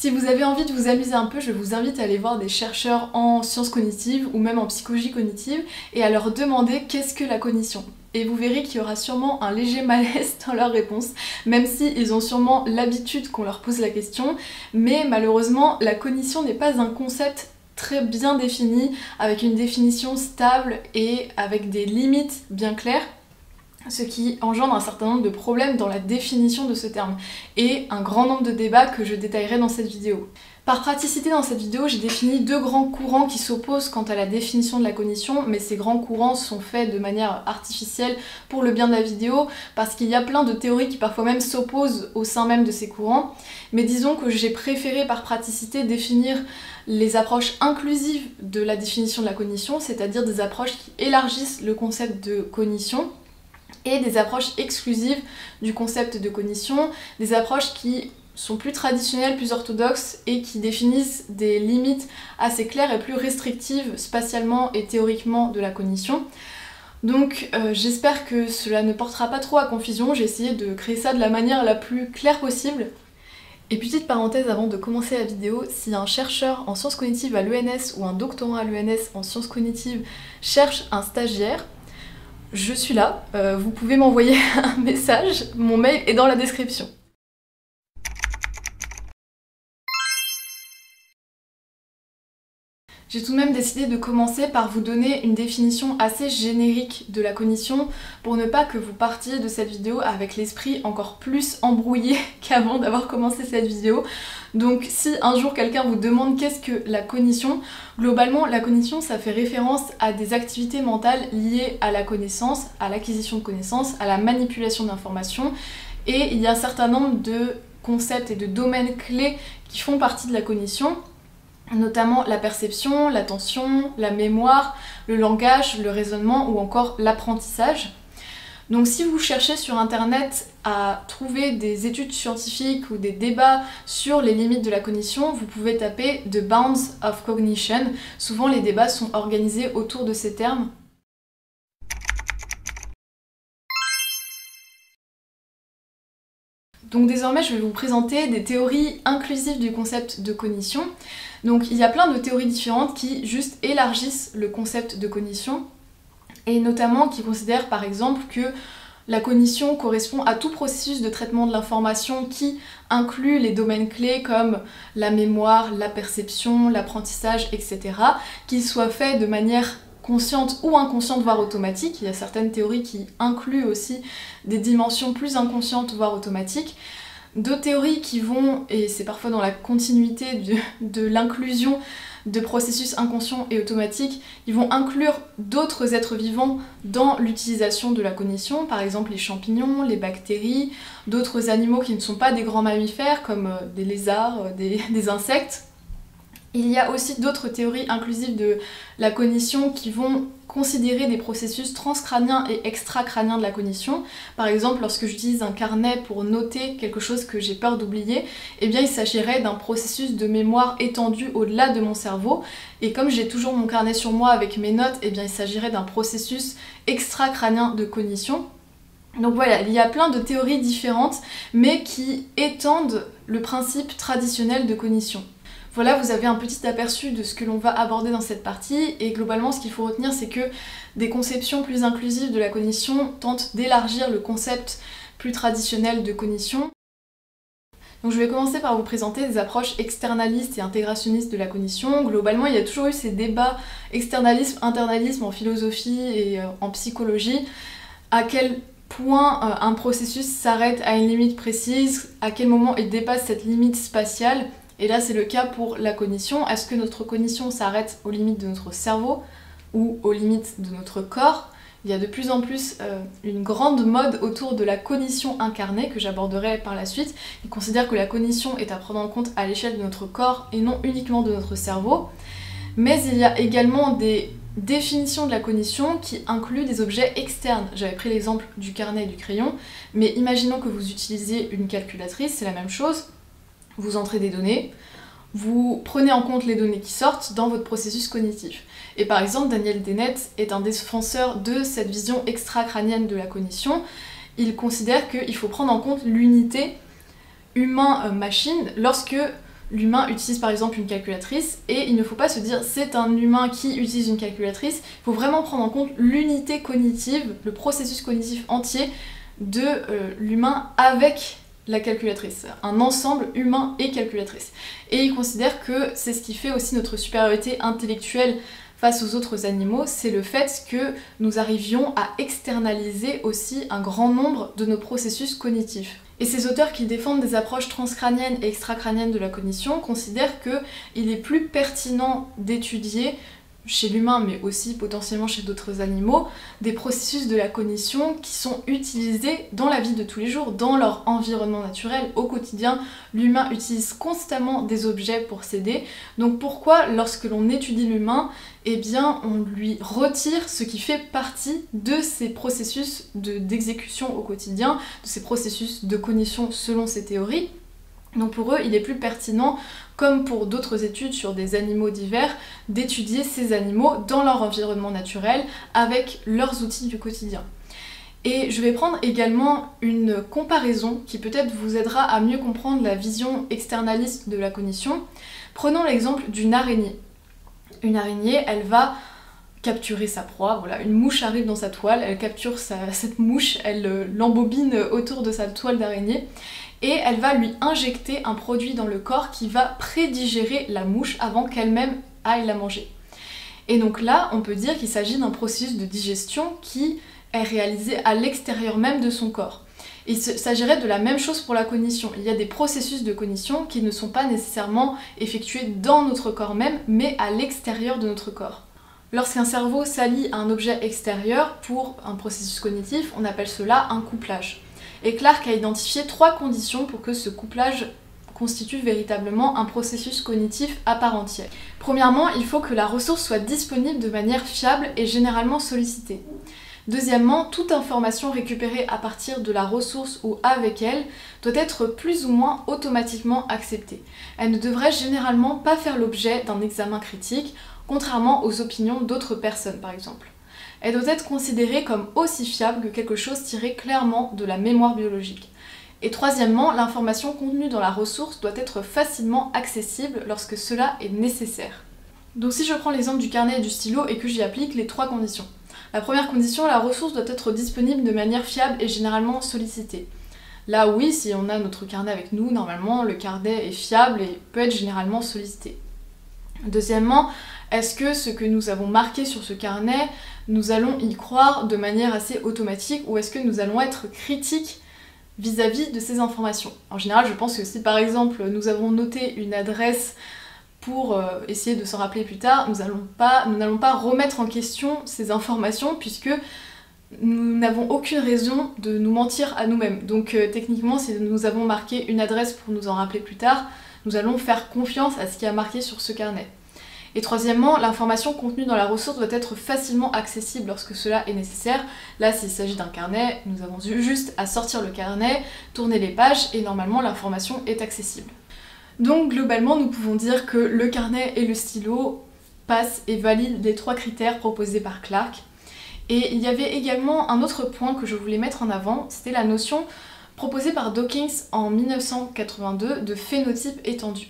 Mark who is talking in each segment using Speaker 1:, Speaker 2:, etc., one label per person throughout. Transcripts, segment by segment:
Speaker 1: Si vous avez envie de vous amuser un peu, je vous invite à aller voir des chercheurs en sciences cognitives ou même en psychologie cognitive et à leur demander qu'est-ce que la cognition. Et vous verrez qu'il y aura sûrement un léger malaise dans leur réponse, même si ils ont sûrement l'habitude qu'on leur pose la question, mais malheureusement la cognition n'est pas un concept très bien défini, avec une définition stable et avec des limites bien claires, ce qui engendre un certain nombre de problèmes dans la définition de ce terme, et un grand nombre de débats que je détaillerai dans cette vidéo. Par praticité dans cette vidéo, j'ai défini deux grands courants qui s'opposent quant à la définition de la cognition, mais ces grands courants sont faits de manière artificielle pour le bien de la vidéo, parce qu'il y a plein de théories qui parfois même s'opposent au sein même de ces courants, mais disons que j'ai préféré par praticité définir les approches inclusives de la définition de la cognition, c'est-à-dire des approches qui élargissent le concept de cognition, et des approches exclusives du concept de cognition, des approches qui sont plus traditionnelles, plus orthodoxes et qui définissent des limites assez claires et plus restrictives spatialement et théoriquement de la cognition. Donc j'espère que cela ne portera pas trop à confusion, j'ai essayé de créer ça de la manière la plus claire possible. Et petite parenthèse avant de commencer la vidéo, si un chercheur en sciences cognitives à l'ENS ou un doctorant à l'ENS en sciences cognitives cherche un stagiaire, je suis là, vous pouvez m'envoyer un message, mon mail est dans la description. J'ai tout de même décidé de commencer par vous donner une définition assez générique de la cognition pour ne pas que vous partiez de cette vidéo avec l'esprit encore plus embrouillé qu'avant d'avoir commencé cette vidéo. Donc si un jour quelqu'un vous demande qu'est-ce que la cognition, globalement la cognition ça fait référence à des activités mentales liées à la connaissance, à l'acquisition de connaissances, à la manipulation d'informations, et il y a un certain nombre de concepts et de domaines clés qui font partie de la cognition, notamment la perception, l'attention, la mémoire, le langage, le raisonnement ou encore l'apprentissage. Donc si vous cherchez sur internet à trouver des études scientifiques ou des débats sur les limites de la cognition, vous pouvez taper The Bounds of Cognition. Souvent les débats sont organisés autour de ces termes. Donc désormais je vais vous présenter des théories inclusives du concept de cognition. Donc il y a plein de théories différentes qui juste élargissent le concept de cognition, et notamment qui considèrent par exemple que la cognition correspond à tout processus de traitement de l'information qui inclut les domaines clés comme la mémoire, la perception, l'apprentissage, etc., qu'ils soient faits de manière consciente ou inconsciente, voire automatique. Il y a certaines théories qui incluent aussi des dimensions plus inconscientes, voire automatiques. D'autres théories qui vont, et c'est parfois dans la continuité de l'inclusion de processus inconscients et automatiques, ils vont inclure d'autres êtres vivants dans l'utilisation de la cognition, par exemple les champignons, les bactéries, d'autres animaux qui ne sont pas des grands mammifères comme des lézards, des insectes. Il y a aussi d'autres théories inclusives de la cognition qui vont considérer des processus transcrâniens et extracrâniens de la cognition. Par exemple, lorsque j'utilise un carnet pour noter quelque chose que j'ai peur d'oublier, eh bien il s'agirait d'un processus de mémoire étendu au-delà de mon cerveau. Et comme j'ai toujours mon carnet sur moi avec mes notes, eh bien il s'agirait d'un processus extracrânien de cognition. Donc voilà, il y a plein de théories différentes, mais qui étendent le principe traditionnel de cognition. Voilà, vous avez un petit aperçu de ce que l'on va aborder dans cette partie, et globalement ce qu'il faut retenir c'est que des conceptions plus inclusives de la cognition tentent d'élargir le concept plus traditionnel de cognition. Donc je vais commencer par vous présenter des approches externalistes et intégrationnistes de la cognition. Globalement il y a toujours eu ces débats externalisme-internalisme en philosophie et en psychologie. À quel point un processus s'arrête à une limite précise, à quel moment il dépasse cette limite spatiale. Et là c'est le cas pour la cognition. Est-ce que notre cognition s'arrête aux limites de notre cerveau ou aux limites de notre corps? Il y a de plus en plus une grande mode autour de la cognition incarnée que j'aborderai par la suite. Ils considèrent que la cognition est à prendre en compte à l'échelle de notre corps et non uniquement de notre cerveau. Mais il y a également des définitions de la cognition qui incluent des objets externes. J'avais pris l'exemple du carnet et du crayon, mais imaginons que vous utilisiez une calculatrice, c'est la même chose. Vous entrez des données, vous prenez en compte les données qui sortent dans votre processus cognitif. Et par exemple, Daniel Dennett est un défenseur de cette vision extracrânienne de la cognition. Il considère qu'il faut prendre en compte l'unité humain-machine lorsque l'humain utilise par exemple une calculatrice, et il ne faut pas se dire c'est un humain qui utilise une calculatrice, il faut vraiment prendre en compte l'unité cognitive, le processus cognitif entier de l'humain avec la calculatrice, un ensemble humain et calculatrice. Et il considère que c'est ce qui fait aussi notre supériorité intellectuelle face aux autres animaux, c'est le fait que nous arrivions à externaliser aussi un grand nombre de nos processus cognitifs. Et ces auteurs qui défendent des approches transcrâniennes et extracrâniennes de la cognition considèrent qu'il est plus pertinent d'étudier chez l'humain, mais aussi potentiellement chez d'autres animaux, des processus de la cognition qui sont utilisés dans la vie de tous les jours, dans leur environnement naturel, au quotidien. L'humain utilise constamment des objets pour s'aider, donc pourquoi lorsque l'on étudie l'humain, eh bien on lui retire ce qui fait partie de ces processus d'exécution au quotidien, de ces processus de cognition selon ces théories. Donc pour eux, il est plus pertinent, comme pour d'autres études sur des animaux divers, d'étudier ces animaux dans leur environnement naturel avec leurs outils du quotidien. Et je vais prendre également une comparaison qui peut-être vous aidera à mieux comprendre la vision externaliste de la cognition. Prenons l'exemple d'une araignée. Une araignée, elle va capturer sa proie, voilà, une mouche arrive dans sa toile, elle capture cette mouche, elle l'embobine autour de sa toile d'araignée, et elle va lui injecter un produit dans le corps qui va prédigérer la mouche avant qu'elle-même aille la manger. Et donc là, on peut dire qu'il s'agit d'un processus de digestion qui est réalisé à l'extérieur même de son corps. Il s'agirait de la même chose pour la cognition. Il y a des processus de cognition qui ne sont pas nécessairement effectués dans notre corps même, mais à l'extérieur de notre corps. Lorsqu'un cerveau s'allie à un objet extérieur pour un processus cognitif, on appelle cela un couplage. Et Clark a identifié 3 conditions pour que ce couplage constitue véritablement un processus cognitif à part entière. Premièrement, il faut que la ressource soit disponible de manière fiable et généralement sollicitée. Deuxièmement, toute information récupérée à partir de la ressource ou avec elle doit être plus ou moins automatiquement acceptée. Elle ne devrait généralement pas faire l'objet d'un examen critique, contrairement aux opinions d'autres personnes par exemple. Elle doit être considérée comme aussi fiable que quelque chose tiré clairement de la mémoire biologique. Et troisièmement, l'information contenue dans la ressource doit être facilement accessible lorsque cela est nécessaire. Donc si je prends l'exemple du carnet et du stylo et que j'y applique les 3 conditions. La première condition, la ressource doit être disponible de manière fiable et généralement sollicitée. Là oui, si on a notre carnet avec nous, normalement le carnet est fiable et peut être généralement sollicité. Deuxièmement, est-ce que ce que nous avons marqué sur ce carnet, nous allons y croire de manière assez automatique ou est-ce que nous allons être critiques vis-à-vis de ces informations? En général, je pense que si par exemple nous avons noté une adresse pour essayer de s'en rappeler plus tard, nous n'allons pas remettre en question ces informations puisque nous n'avons aucune raison de nous mentir à nous-mêmes. Donc techniquement, si nous avons marqué une adresse pour nous en rappeler plus tard, nous allons faire confiance à ce qui est marqué sur ce carnet. Et troisièmement, l'information contenue dans la ressource doit être facilement accessible lorsque cela est nécessaire. Là, s'il s'agit d'un carnet, nous avons juste à sortir le carnet, tourner les pages et normalement l'information est accessible. Donc globalement, nous pouvons dire que le carnet et le stylo passent et valident les 3 critères proposés par Clark. Et il y avait également un autre point que je voulais mettre en avant, c'était la notion proposée par Dawkins en 1982 de phénotype étendu.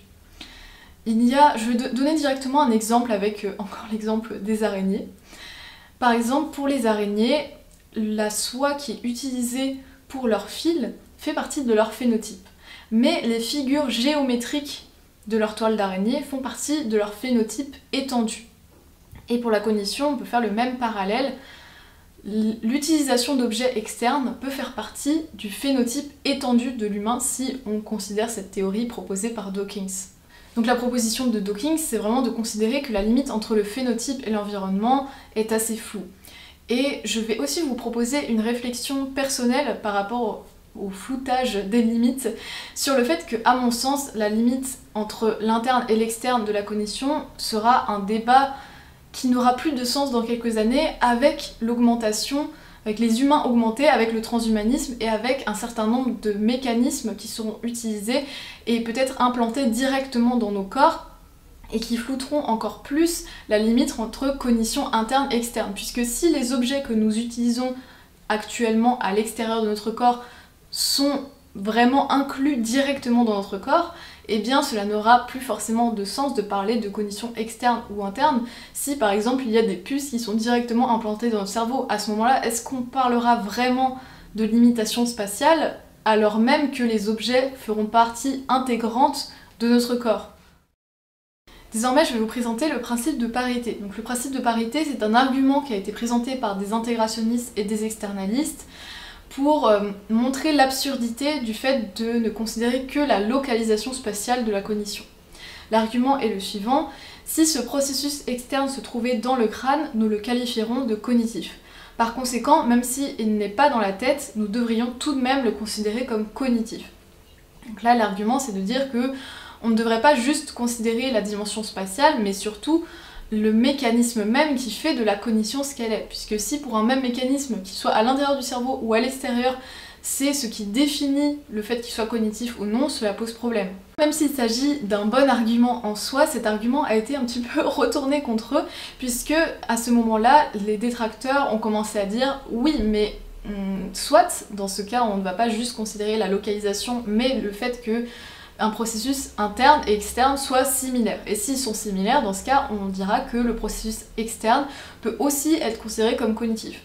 Speaker 1: Je vais donner directement un exemple avec encore l'exemple des araignées. Par exemple, pour les araignées, la soie qui est utilisée pour leur fil fait partie de leur phénotype. Mais les figures géométriques de leur toile d'araignée font partie de leur phénotype étendu. Et pour la cognition, on peut faire le même parallèle. L'utilisation d'objets externes peut faire partie du phénotype étendu de l'humain si on considère cette théorie proposée par Dawkins. Donc la proposition de Dawkins, c'est vraiment de considérer que la limite entre le phénotype et l'environnement est assez floue. Et je vais aussi vous proposer une réflexion personnelle par rapport au floutage des limites, sur le fait que, à mon sens, la limite entre l'interne et l'externe de la cognition sera un débat qui n'aura plus de sens dans quelques années avec l'augmentation, avec les humains augmentés, avec le transhumanisme et avec un certain nombre de mécanismes qui seront utilisés et peut-être implantés directement dans nos corps et qui flouteront encore plus la limite entre cognition interne et externe. Puisque si les objets que nous utilisons actuellement à l'extérieur de notre corps sont vraiment inclus directement dans notre corps, eh bien cela n'aura plus forcément de sens de parler de cognition externe ou interne si par exemple il y a des puces qui sont directement implantées dans notre cerveau. À ce moment-là, est-ce qu'on parlera vraiment de limitation spatiale alors même que les objets feront partie intégrante de notre corps? Désormais, je vais vous présenter le principe de parité. Donc le principe de parité, c'est un argument qui a été présenté par des intégrationnistes et des externalistes pour montrer l'absurdité du fait de ne considérer que la localisation spatiale de la cognition. L'argument est le suivant: si ce processus externe se trouvait dans le crâne, nous le qualifierons de cognitif. Par conséquent, même s'il n'est pas dans la tête, nous devrions tout de même le considérer comme cognitif. Donc là, l'argument, c'est de dire que on ne devrait pas juste considérer la dimension spatiale, mais surtout le mécanisme même qui fait de la cognition ce qu'elle est. Puisque si pour un même mécanisme, qu'il soit à l'intérieur du cerveau ou à l'extérieur, c'est ce qui définit le fait qu'il soit cognitif ou non, cela pose problème. Même s'il s'agit d'un bon argument en soi, cet argument a été un petit peu retourné contre eux, puisque à ce moment-là, les détracteurs ont commencé à dire oui, mais soit, dans ce cas, on ne va pas juste considérer la localisation, mais le fait que un processus interne et externe soit similaire. Et s'ils sont similaires, dans ce cas, on dira que le processus externe peut aussi être considéré comme cognitif.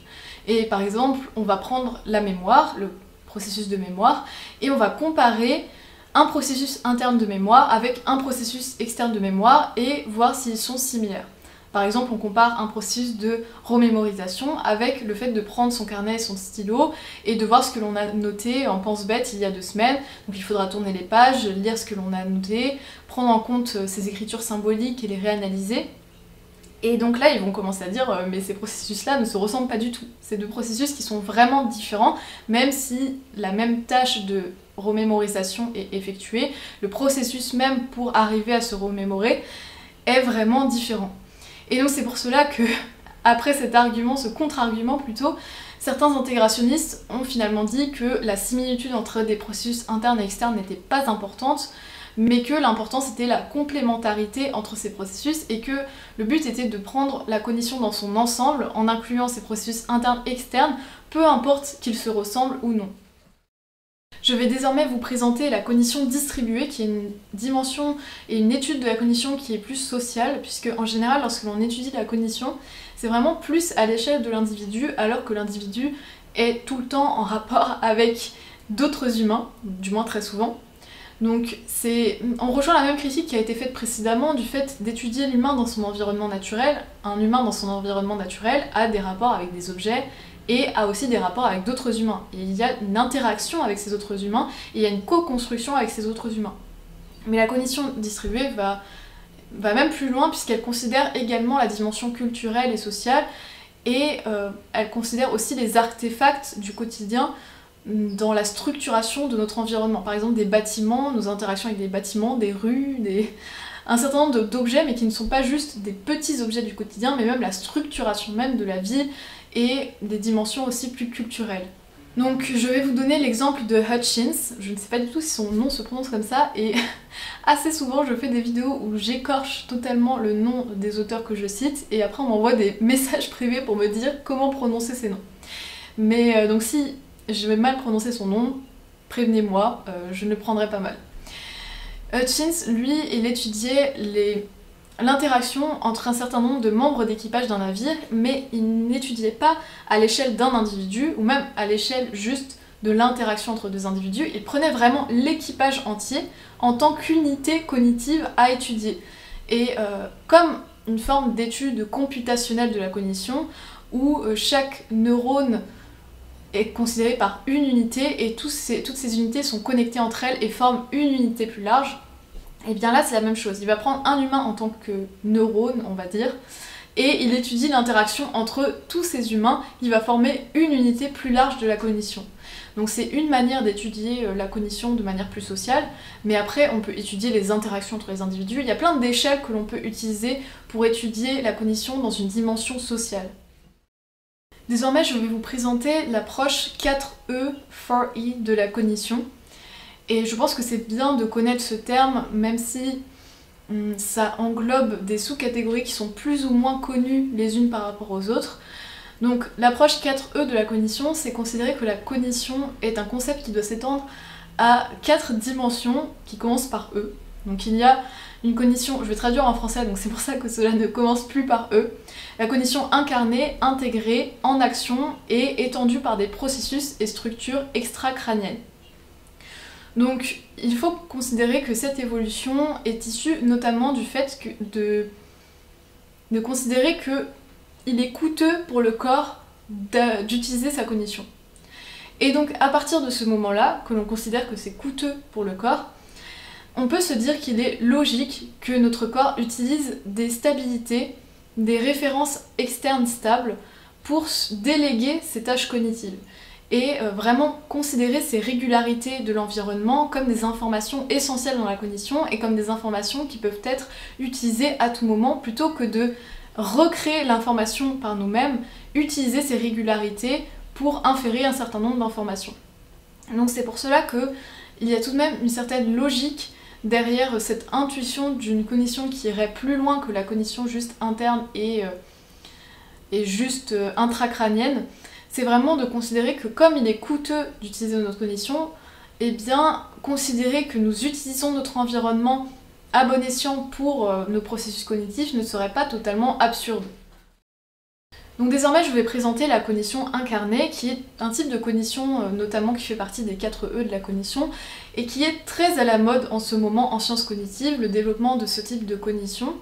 Speaker 1: Et par exemple, on va prendre la mémoire, le processus de mémoire, et on va comparer un processus interne de mémoire avec un processus externe de mémoire et voir s'ils sont similaires. Par exemple, on compare un processus de remémorisation avec le fait de prendre son carnet et son stylo et de voir ce que l'on a noté en pense-bête il y a 2 semaines. Donc il faudra tourner les pages, lire ce que l'on a noté, prendre en compte ces écritures symboliques et les réanalyser. Et donc là, ils vont commencer à dire mais ces processus-là ne se ressemblent pas du tout. C'est 2 processus qui sont vraiment différents, même si la même tâche de remémorisation est effectuée, le processus même pour arriver à se remémorer est vraiment différent. Et donc c'est pour cela que, après cet argument, ce contre-argument plutôt, certains intégrationnistes ont finalement dit que la similitude entre des processus internes et externes n'était pas importante, mais que l'important c'était la complémentarité entre ces processus et que le but était de prendre la cognition dans son ensemble en incluant ces processus internes et externes, peu importe qu'ils se ressemblent ou non. Je vais désormais vous présenter la cognition distribuée, qui est une dimension et une étude de la cognition qui est plus sociale, puisque en général, lorsque l'on étudie la cognition, c'est vraiment plus à l'échelle de l'individu, alors que l'individu est tout le temps en rapport avec d'autres humains, du moins très souvent. Donc on rejoint la même critique qui a été faite précédemment du fait d'étudier l'humain dans son environnement naturel. Un humain dans son environnement naturel a des rapports avec des objets, et a aussi des rapports avec d'autres humains. Et il y a une interaction avec ces autres humains, et il y a une co-construction avec ces autres humains. Mais la cognition distribuée va même plus loin, puisqu'elle considère également la dimension culturelle et sociale, et elle considère aussi les artefacts du quotidien dans la structuration de notre environnement. Par exemple des bâtiments, nos interactions avec des bâtiments, des rues, un certain nombre d'objets, mais qui ne sont pas juste des petits objets du quotidien, mais même la structuration même de la vie, et des dimensions aussi plus culturelles. Donc je vais vous donner l'exemple de Hutchins, je ne sais pas du tout si son nom se prononce comme ça, et assez souvent je fais des vidéos où j'écorche totalement le nom des auteurs que je cite, et après on m'envoie des messages privés pour me dire comment prononcer ces noms. Mais donc si je vais mal prononcer son nom, prévenez-moi, je ne le prendrai pas mal. Hutchins, lui, il étudiait l'interaction entre un certain nombre de membres d'équipage d'un navire, mais il n'étudiait pas à l'échelle d'un individu, ou même à l'échelle juste de l'interaction entre 2 individus, il prenait vraiment l'équipage entier en tant qu'unité cognitive à étudier. Et comme une forme d'étude computationnelle de la cognition, où chaque neurone est considéré par une unité, et toutes ces unités sont connectées entre elles et forment une unité plus large, et bien là c'est la même chose. Il va prendre un humain en tant que neurone, on va dire, et il étudie l'interaction entre tous ces humains, il va former une unité plus large de la cognition. Donc c'est une manière d'étudier la cognition de manière plus sociale, mais après on peut étudier les interactions entre les individus. Il y a plein d'échelles que l'on peut utiliser pour étudier la cognition dans une dimension sociale. Désormais, je vais vous présenter l'approche 4E, 4E de la cognition. Et je pense que c'est bien de connaître ce terme, même si ça englobe des sous-catégories qui sont plus ou moins connues les unes par rapport aux autres. Donc l'approche 4E de la cognition, c'est considérer que la cognition est un concept qui doit s'étendre à 4 dimensions qui commencent par E. Donc il y a une cognition, je vais traduire en français, donc c'est pour ça que cela ne commence plus par E. La cognition incarnée, intégrée, en action et étendue par des processus et structures extracrâniennes. Donc il faut considérer que cette évolution est issue notamment du fait de considérer qu'il est coûteux pour le corps d'utiliser sa cognition. Et donc à partir de ce moment-là, que l'on considère que c'est coûteux pour le corps, on peut se dire qu'il est logique que notre corps utilise des stabilités, des références externes stables pour déléguer ses tâches cognitives et vraiment considérer ces régularités de l'environnement comme des informations essentielles dans la cognition et comme des informations qui peuvent être utilisées à tout moment plutôt que de recréer l'information par nous-mêmes, utiliser ces régularités pour inférer un certain nombre d'informations. Donc c'est pour cela qu'il y a tout de même une certaine logique derrière cette intuition d'une cognition qui irait plus loin que la cognition juste interne et juste intracrânienne. C'est vraiment de considérer que comme il est coûteux d'utiliser notre cognition, eh bien considérer que nous utilisons notre environnement à bon escient pour nos processus cognitifs ne serait pas totalement absurde. Donc désormais je vais présenter la cognition incarnée, qui est un type de cognition notamment qui fait partie des 4 E de la cognition et qui est très à la mode en ce moment en sciences cognitives, le développement de ce type de cognition.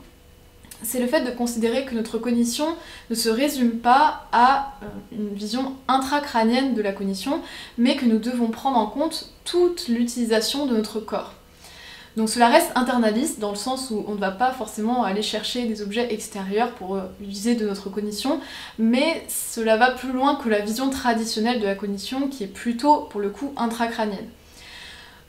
Speaker 1: C'est le fait de considérer que notre cognition ne se résume pas à une vision intracrânienne de la cognition, mais que nous devons prendre en compte toute l'utilisation de notre corps. Donc cela reste internaliste dans le sens où on ne va pas forcément aller chercher des objets extérieurs pour utiliser de notre cognition, mais cela va plus loin que la vision traditionnelle de la cognition qui est plutôt pour le coup intracrânienne.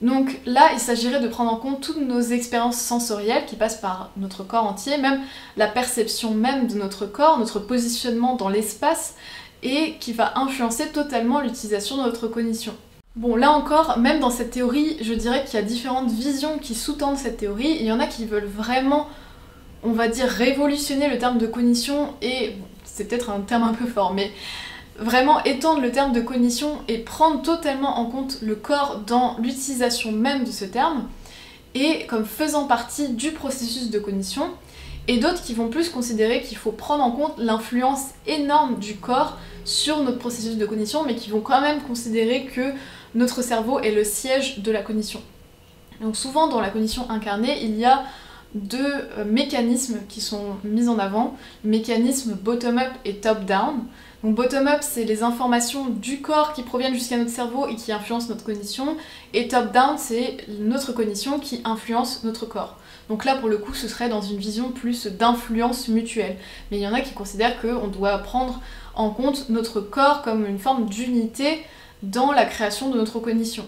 Speaker 1: Donc là, il s'agirait de prendre en compte toutes nos expériences sensorielles qui passent par notre corps entier, même la perception même de notre corps, notre positionnement dans l'espace, et qui va influencer totalement l'utilisation de notre cognition. Bon, là encore, même dans cette théorie, je dirais qu'il y a différentes visions qui sous-tendent cette théorie. Il y en a qui veulent vraiment, on va dire, révolutionner le terme de cognition, et bon, c'est peut-être un terme un peu fort, mais vraiment étendre le terme de cognition et prendre totalement en compte le corps dans l'utilisation même de ce terme, et comme faisant partie du processus de cognition, et d'autres qui vont plus considérer qu'il faut prendre en compte l'influence énorme du corps sur notre processus de cognition, mais qui vont quand même considérer que notre cerveau est le siège de la cognition. Donc souvent dans la cognition incarnée, il y a 2 mécanismes qui sont mis en avant, le mécanisme bottom-up et top-down. Donc bottom-up, c'est les informations du corps qui proviennent jusqu'à notre cerveau et qui influencent notre cognition, et top-down, c'est notre cognition qui influence notre corps. Donc là, pour le coup, ce serait dans une vision plus d'influence mutuelle. Mais il y en a qui considèrent qu'on doit prendre en compte notre corps comme une forme d'unité dans la création de notre cognition.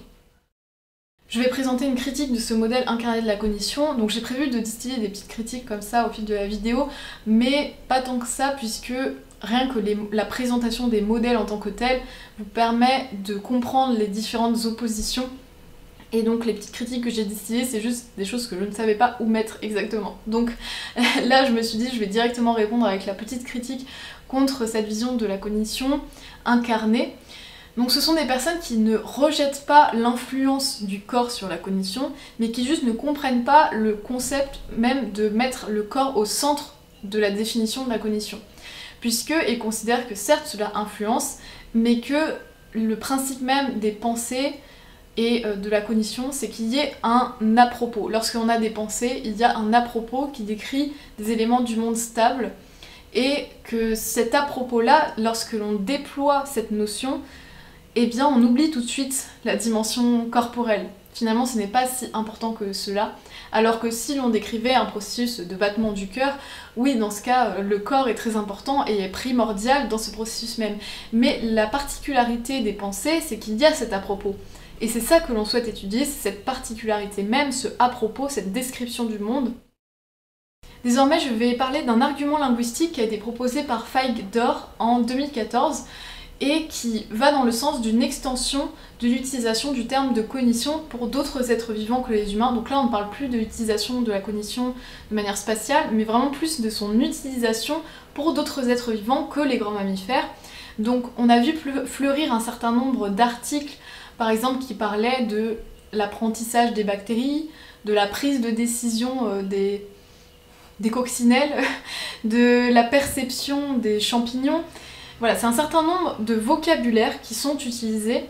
Speaker 1: Je vais présenter une critique de ce modèle incarné de la cognition, donc j'ai prévu de distiller des petites critiques comme ça au fil de la vidéo, mais pas tant que ça puisque rien que la présentation des modèles en tant que tels vous permet de comprendre les différentes oppositions, et donc les petites critiques que j'ai distillées c'est juste des choses que je ne savais pas où mettre exactement. Donc là je me suis dit je vais directement répondre avec la petite critique contre cette vision de la cognition incarnée. Donc ce sont des personnes qui ne rejettent pas l'influence du corps sur la cognition, mais qui juste ne comprennent pas le concept même de mettre le corps au centre de la définition de la cognition. Puisqu'ils considèrent que certes cela influence, mais que le principe même des pensées et de la cognition, c'est qu'il y ait un à-propos. Lorsqu'on a des pensées, il y a un à-propos qui décrit des éléments du monde stable, et que cet à-propos-là, lorsque l'on déploie cette notion, eh bien on oublie tout de suite la dimension corporelle. Finalement ce n'est pas si important que cela, alors que si l'on décrivait un processus de battement du cœur, oui dans ce cas le corps est très important et est primordial dans ce processus même. Mais la particularité des pensées, c'est qu'il y a cet à-propos. Et c'est ça que l'on souhaite étudier, c'est cette particularité même, ce à-propos, cette description du monde. Désormais je vais parler d'un argument linguistique qui a été proposé par Feig-Dor en 2014, et qui va dans le sens d'une extension de l'utilisation du terme de cognition pour d'autres êtres vivants que les humains. Donc là on ne parle plus de l'utilisation de la cognition de manière spatiale, mais vraiment plus de son utilisation pour d'autres êtres vivants que les grands mammifères. Donc on a vu fleurir un certain nombre d'articles, par exemple qui parlaient de l'apprentissage des bactéries, de la prise de décision des coccinelles, de la perception des champignons. Voilà, c'est un certain nombre de vocabulaires qui sont utilisés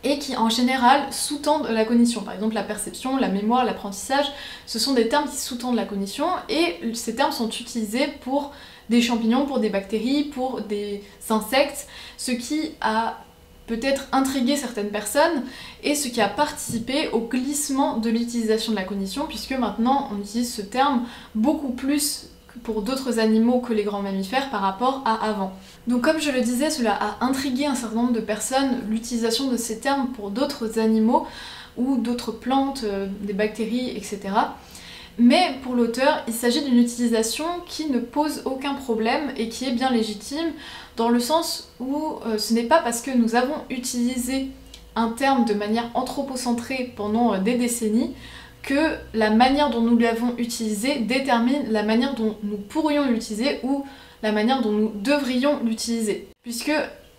Speaker 1: et qui en général sous-tendent la cognition. Par exemple la perception, la mémoire, l'apprentissage, ce sont des termes qui sous-tendent la cognition et ces termes sont utilisés pour des champignons, pour des bactéries, pour des insectes, ce qui a peut-être intrigué certaines personnes et ce qui a participé au glissement de l'utilisation de la cognition, puisque maintenant on utilise ce terme beaucoup plus pour d'autres animaux que les grands mammifères par rapport à avant. Donc comme je le disais, cela a intrigué un certain nombre de personnes, l'utilisation de ces termes pour d'autres animaux ou d'autres plantes, des bactéries, etc. Mais pour l'auteur, il s'agit d'une utilisation qui ne pose aucun problème et qui est bien légitime, dans le sens où ce n'est pas parce que nous avons utilisé un terme de manière anthropocentrée pendant des décennies que la manière dont nous l'avons utilisé détermine la manière dont nous pourrions l'utiliser ou la manière dont nous devrions l'utiliser. Puisque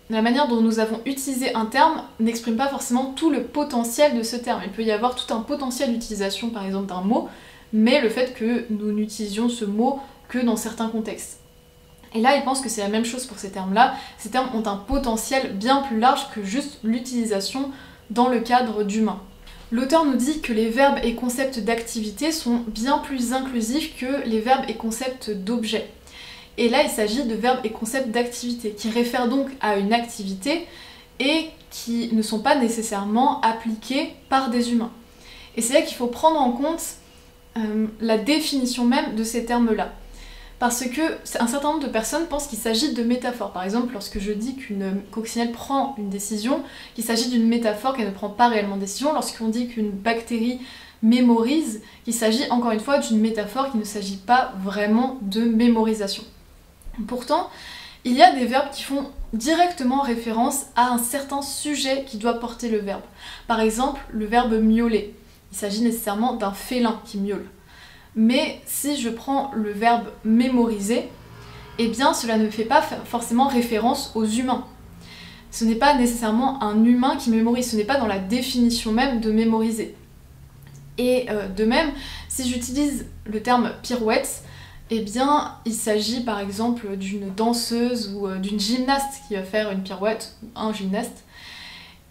Speaker 1: la manière dont nous avons utilisé un terme n'exprime pas forcément tout le potentiel de ce terme. Il peut y avoir tout un potentiel d'utilisation par exemple d'un mot, mais le fait que nous n'utilisions ce mot que dans certains contextes. Et là, il pense que c'est la même chose pour ces termes-là. Ces termes ont un potentiel bien plus large que juste l'utilisation dans le cadre d'humain. L'auteur nous dit que les verbes et concepts d'activité sont bien plus inclusifs que les verbes et concepts d'objet. Et là, il s'agit de verbes et concepts d'activité, qui réfèrent donc à une activité et qui ne sont pas nécessairement appliqués par des humains. Et c'est là qu'il faut prendre en compte la définition même de ces termes-là. Parce que un certain nombre de personnes pensent qu'il s'agit de métaphores. Par exemple, lorsque je dis qu'une coccinelle prend une décision, qu'il s'agit d'une métaphore qu'elle ne prend pas réellement de décision. Lorsqu'on dit qu'une bactérie mémorise, qu'il s'agit encore une fois d'une métaphore, qu'il ne s'agit pas vraiment de mémorisation. Pourtant, il y a des verbes qui font directement référence à un certain sujet qui doit porter le verbe. Par exemple, le verbe miauler. Il s'agit nécessairement d'un félin qui miaule. Mais si je prends le verbe mémoriser, eh bien cela ne fait pas forcément référence aux humains. Ce n'est pas nécessairement un humain qui mémorise, ce n'est pas dans la définition même de mémoriser. Et de même, si j'utilise le terme pirouette, eh bien il s'agit par exemple d'une danseuse ou d'une gymnaste qui va faire une pirouette, un gymnaste.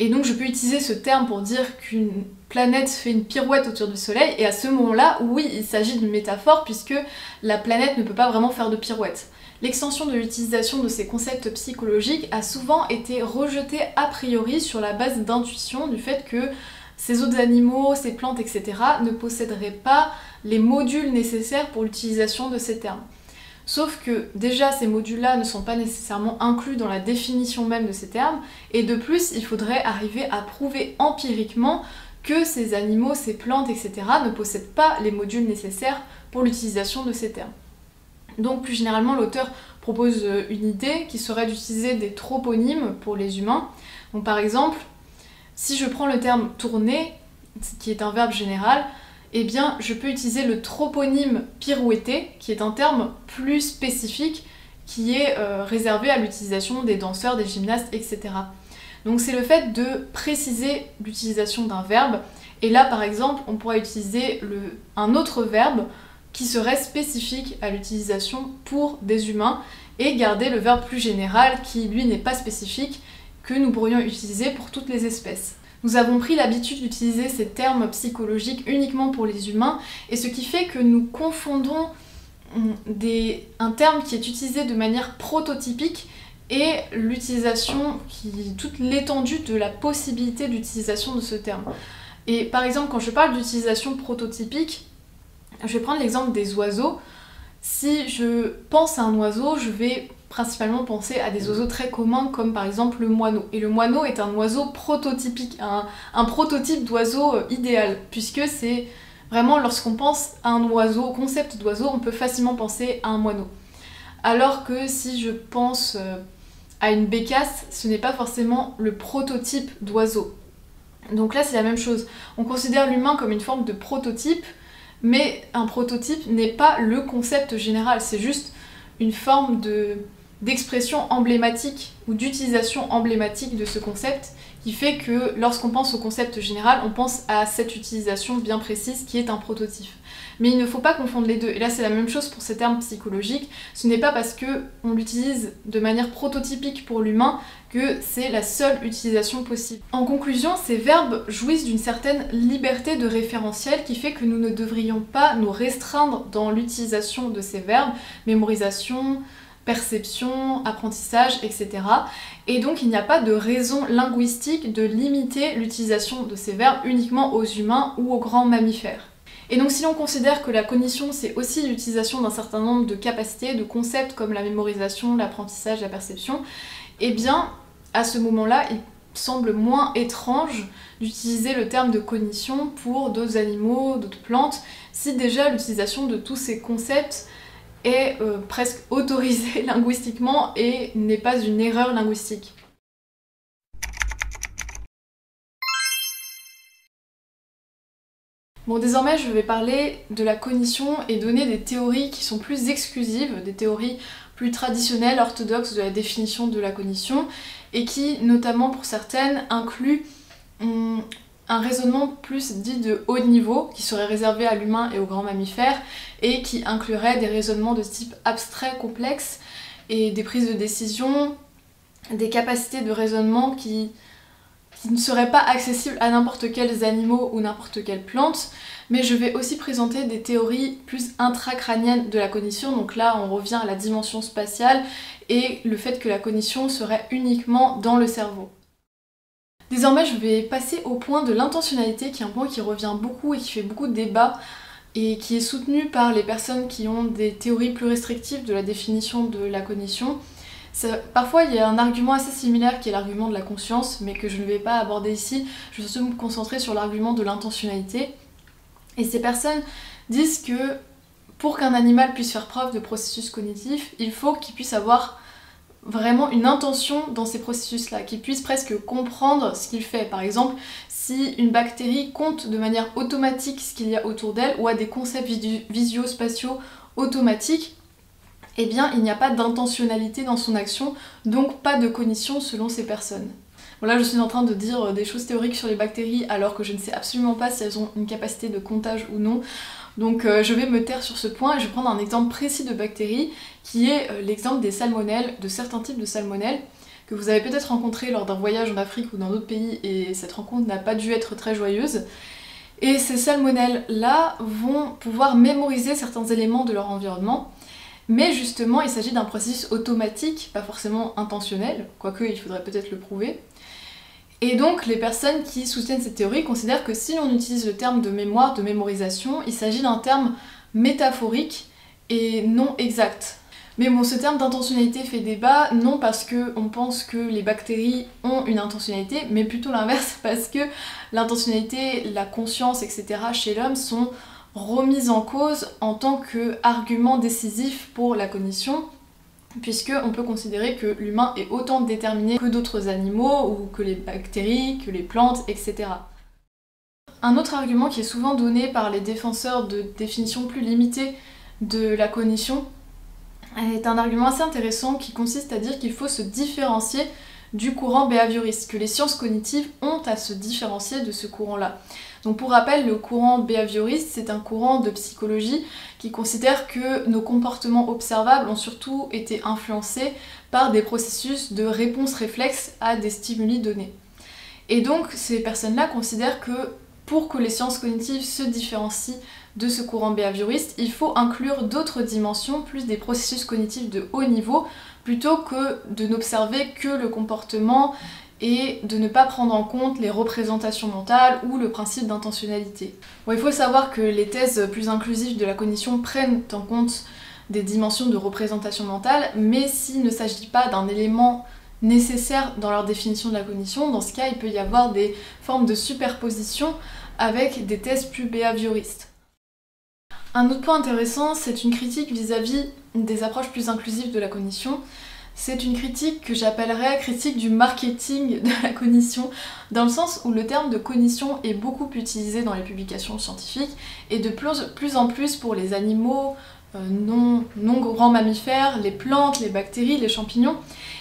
Speaker 1: Et donc je peux utiliser ce terme pour dire qu'une planète fait une pirouette autour du soleil, et à ce moment-là, oui, il s'agit d'une métaphore puisque la planète ne peut pas vraiment faire de pirouette. L'extension de l'utilisation de ces concepts psychologiques a souvent été rejetée a priori sur la base d'intuition du fait que ces autres animaux, ces plantes, etc. ne posséderaient pas les modules nécessaires pour l'utilisation de ces termes. Sauf que déjà ces modules-là ne sont pas nécessairement inclus dans la définition même de ces termes, et de plus il faudrait arriver à prouver empiriquement que ces animaux, ces plantes, etc. ne possèdent pas les modules nécessaires pour l'utilisation de ces termes. Donc plus généralement l'auteur propose une idée qui serait d'utiliser des troponymes pour les humains. Donc par exemple, si je prends le terme tourner, qui est un verbe général, eh bien je peux utiliser le troponyme pirouetter, qui est un terme plus spécifique, qui est réservé à l'utilisation des danseurs, des gymnastes, etc. Donc c'est le fait de préciser l'utilisation d'un verbe, et là par exemple on pourrait utiliser un autre verbe qui serait spécifique à l'utilisation pour des humains, et garder le verbe plus général qui lui n'est pas spécifique, que nous pourrions utiliser pour toutes les espèces. Nous avons pris l'habitude d'utiliser ces termes psychologiques uniquement pour les humains, et ce qui fait que nous confondons un terme qui est utilisé de manière prototypique et l'utilisation, toute l'étendue de la possibilité d'utilisation de ce terme. Et par exemple, quand je parle d'utilisation prototypique, je vais prendre l'exemple des oiseaux. Si je pense à un oiseau, je vais principalement penser à des oiseaux très communs comme par exemple le moineau. Et le moineau est un oiseau prototypique, un prototype d'oiseau idéal, puisque c'est vraiment lorsqu'on pense à un oiseau, au concept d'oiseau, on peut facilement penser à un moineau. Alors que si je pense à une bécasse, ce n'est pas forcément le prototype d'oiseau. Donc là c'est la même chose, on considère l'humain comme une forme de prototype, mais un prototype n'est pas le concept général, c'est juste une forme d'expression emblématique ou d'utilisation emblématique de ce concept qui fait que lorsqu'on pense au concept général, on pense à cette utilisation bien précise qui est un prototype. Mais il ne faut pas confondre les deux. Et là, c'est la même chose pour ces termes psychologiques. Ce n'est pas parce qu'on l'utilise de manière prototypique pour l'humain que c'est la seule utilisation possible. En conclusion, ces verbes jouissent d'une certaine liberté de référentiel qui fait que nous ne devrions pas nous restreindre dans l'utilisation de ces verbes, mémorisation, perception, apprentissage, etc. Et donc il n'y a pas de raison linguistique de limiter l'utilisation de ces verbes uniquement aux humains ou aux grands mammifères. Et donc si l'on considère que la cognition c'est aussi l'utilisation d'un certain nombre de capacités, de concepts comme la mémorisation, l'apprentissage, la perception, eh bien à ce moment-là il semble moins étrange d'utiliser le terme de cognition pour d'autres animaux, d'autres plantes, si déjà l'utilisation de tous ces concepts est presque autorisée linguistiquement et n'est pas une erreur linguistique. Bon, désormais je vais parler de la cognition et donner des théories qui sont plus exclusives, des théories plus traditionnelles, orthodoxes de la définition de la cognition, et qui, notamment pour certaines, incluent un raisonnement plus dit de haut niveau, qui serait réservé à l'humain et aux grands mammifères, et qui inclurait des raisonnements de type abstrait, complexe, et des prises de décision, des capacités de raisonnement qui ne seraient pas accessibles à n'importe quels animaux ou n'importe quelle plante, mais je vais aussi présenter des théories plus intracrâniennes de la cognition, donc là on revient à la dimension spatiale et le fait que la cognition serait uniquement dans le cerveau. Désormais je vais passer au point de l'intentionnalité, qui est un point qui revient beaucoup et qui fait beaucoup de débats, et qui est soutenu par les personnes qui ont des théories plus restrictives de la définition de la cognition. Parfois il y a un argument assez similaire qui est l'argument de la conscience, mais que je ne vais pas aborder ici, je vais surtout me concentrer sur l'argument de l'intentionnalité. Et ces personnes disent que pour qu'un animal puisse faire preuve de processus cognitif, il faut qu'il puisse avoir vraiment une intention dans ces processus-là, qu'il puisse presque comprendre ce qu'il fait. Par exemple, si une bactérie compte de manière automatique ce qu'il y a autour d'elle, ou a des concepts visio-spatiaux automatiques, eh bien il n'y a pas d'intentionnalité dans son action, donc pas de cognition selon ces personnes. Bon, là je suis en train de dire des choses théoriques sur les bactéries alors que je ne sais absolument pas si elles ont une capacité de comptage ou non. Donc je vais me taire sur ce point et je vais prendre un exemple précis de bactéries qui est l'exemple des salmonelles, de certains types de salmonelles que vous avez peut-être rencontrés lors d'un voyage en Afrique ou dans d'autres pays, et cette rencontre n'a pas dû être très joyeuse. Et ces salmonelles-là vont pouvoir mémoriser certains éléments de leur environnement, mais justement il s'agit d'un processus automatique, pas forcément intentionnel, quoique il faudrait peut-être le prouver. Et donc les personnes qui soutiennent cette théorie considèrent que si l'on utilise le terme de mémoire, de mémorisation, il s'agit d'un terme métaphorique et non exact. Mais bon, ce terme d'intentionnalité fait débat, non parce qu'on pense que les bactéries ont une intentionnalité, mais plutôt l'inverse, parce que l'intentionnalité, la conscience, etc. chez l'homme sont remises en cause en tant qu'argument décisif pour la cognition, puisqu'on peut considérer que l'humain est autant déterminé que d'autres animaux, ou que les bactéries, que les plantes, etc. Un autre argument qui est souvent donné par les défenseurs de définitions plus limitées de la cognition est un argument assez intéressant qui consiste à dire qu'il faut se différencier du courant behavioriste, que les sciences cognitives ont à se différencier de ce courant-là. Donc pour rappel, le courant behavioriste, c'est un courant de psychologie qui considère que nos comportements observables ont surtout été influencés par des processus de réponse réflexe à des stimuli donnés. Et donc ces personnes-là considèrent que pour que les sciences cognitives se différencient de ce courant behavioriste, il faut inclure d'autres dimensions, plus des processus cognitifs de haut niveau, plutôt que de n'observer que le comportement et de ne pas prendre en compte les représentations mentales ou le principe d'intentionnalité. Bon, il faut savoir que les thèses plus inclusives de la cognition prennent en compte des dimensions de représentation mentale, mais s'il ne s'agit pas d'un élément nécessaire dans leur définition de la cognition, dans ce cas il peut y avoir des formes de superposition avec des thèses plus behavioristes. Un autre point intéressant, c'est une critique vis-à-vis des approches plus inclusives de la cognition. C'est une critique que j'appellerais critique du marketing de la cognition, dans le sens où le terme de cognition est beaucoup utilisé dans les publications scientifiques, et de plus en plus pour les animaux, non grands mammifères, les plantes, les bactéries, les champignons.